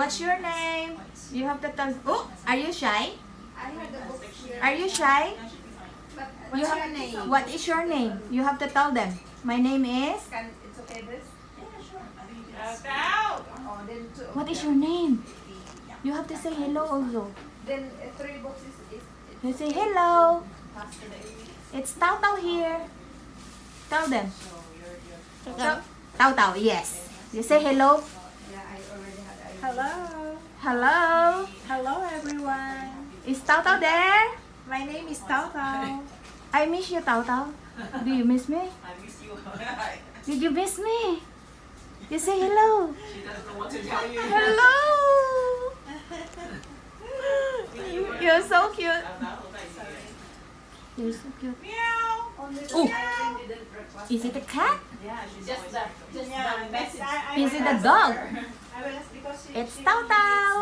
What's your name? You have to tell. Oh, are you shy? I had the book here. Are you shy? But You what's have, your name? What is your name? You have to tell them. My name is. It's okay this? Out! Oh, then two. What is your name? You have to say hello also. Then 3 books is You say hello. It's Tao Tao here. Tell them. Tao Tao, yes. You say hello. yeah, I already had. Hello! Hello. Hello everyone! Is Tao Tao there? My name is Tao Tao. I miss you, Tao Tao. Do you miss me? I miss you. Did you miss me? You say hello. She doesn't know what to tell you. Hello. You're so cute. You're so cute. Meow! Oh, is it a cat? Yeah, she's Just always the, like just the message. Is it a dog? I will ask because It's Tao Tao.